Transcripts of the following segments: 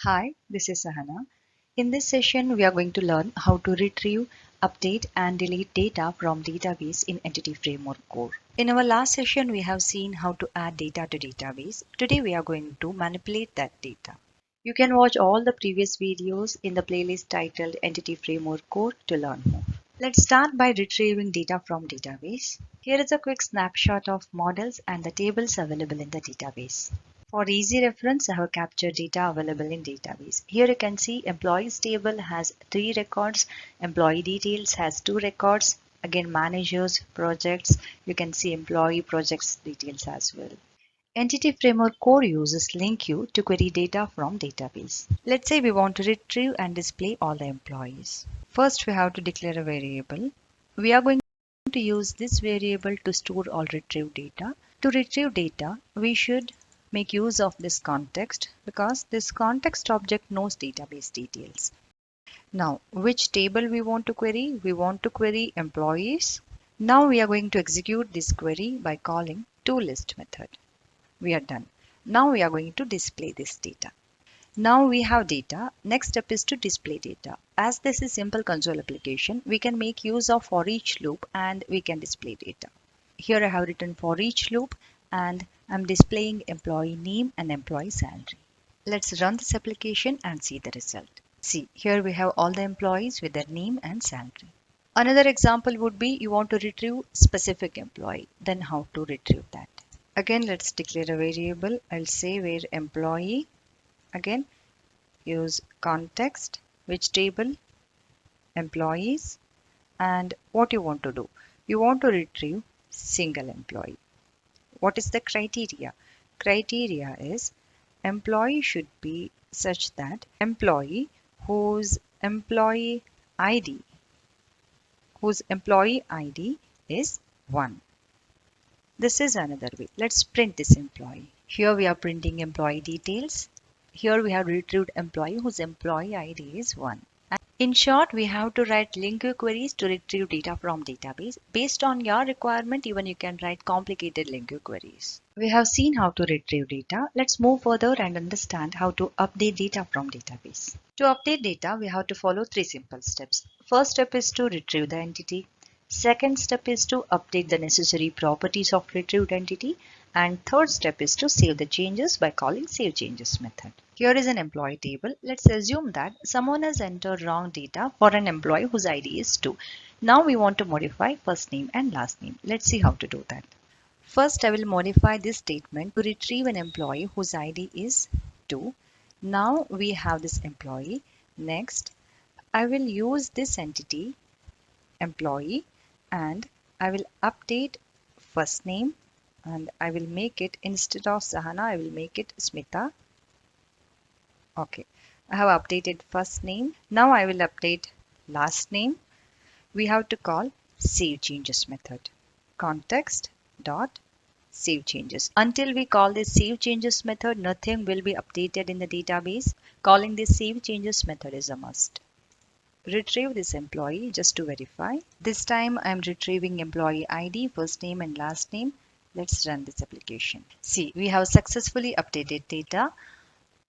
Hi, this is Sahana. In this session, we are going to learn how to retrieve, update, and delete data from database in Entity Framework Core. In our last session, we have seen how to add data to database. Today, we are going to manipulate that data. You can watch all the previous videos in the playlist titled Entity Framework Core to learn more. Let's start by retrieving data from database. Here is a quick snapshot of models and the tables available in the database. For easy reference, I have captured data available in database. Here you can see employees table has 3 records, employee details has 2 records, again managers, projects, you can see employee projects details as well. Entity Framework Core uses LinkU to query data from database. Let's say we want to retrieve and display all the employees. First, we have to declare a variable. We are going to use this variable to store all retrieved data. To retrieve data, we should make use of this context because this context object knows database details. Now, which table we want to query? We want to query employees. Now we are going to execute this query by calling toList method. We are done. Now we are going to display this data. Now we have data. Next step is to display data. As this is simple console application, we can make use of for each loop and we can display data. Here I have written for each loop and I'm displaying employee name and employee salary. Let's run this application and see the result. See, here we have all the employees with their name and salary. Another example would be you want to retrieve specific employee. Then how to retrieve that? Again, let's declare a variable. I'll say where employee. Again, use context, which table, employees, and what you want to do. You want to retrieve single employee. What is the criteria? Criteria is employee should be such that employee whose employee ID is 1. This is another way. Let's print this employee. Here we are printing employee details. Here we have retrieved employee whose employee ID is 1. In short, we have to write LinkU queries to retrieve data from database. Based on your requirement, even you can write complicated LinkU queries. We have seen how to retrieve data. Let's move further and understand how to update data from database. To update data, we have to follow 3 simple steps. First step is to retrieve the entity. Second step is to update the necessary properties of retrieved entity. And third step is to save the changes by calling save changes method. Here is an employee table. Let's assume that someone has entered wrong data for an employee whose ID is 2. Now we want to modify first name and last name. Let's see how to do that. First, I will modify this statement to retrieve an employee whose ID is 2. Now we have this employee. Next, I will use this entity employee and I will update first name and I will make it, instead of Sahana, I will make it Smita. Okay, I have updated first name. Now I will update last name. We have to call save changes method. Context dot save changes. Until we call this save changes method, nothing will be updated in the database. Calling this save changes method is a must. Retrieve this employee just to verify. This time I am retrieving employee ID, first name and last name. Let's run this application. See, we have successfully updated data.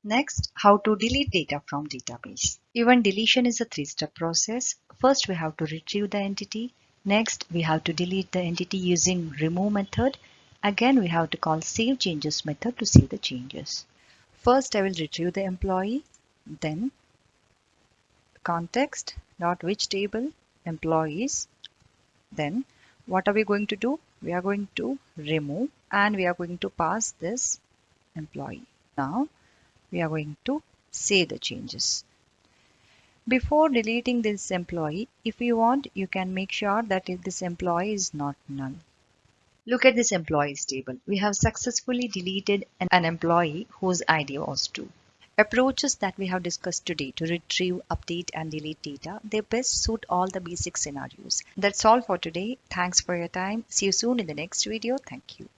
Next, how to delete data from database. Even deletion is a 3-step process. First, we have to retrieve the entity. Next, we have to delete the entity using remove method. Again, we have to call save changes method to save the changes. First, I will retrieve the employee. Then, context dot which table, employees. Then, what are we going to do? We are going to remove and we are going to pass this employee. Now we are going to save the changes. Before deleting this employee, if you want, you can make sure that if this employee is not null. Look at this employees table. We have successfully deleted an employee whose ID was 2. Approaches that we have discussed today to retrieve, update and delete data, they best suit all the basic scenarios. That's all for today. Thanks for your time. See you soon in the next video. Thank you.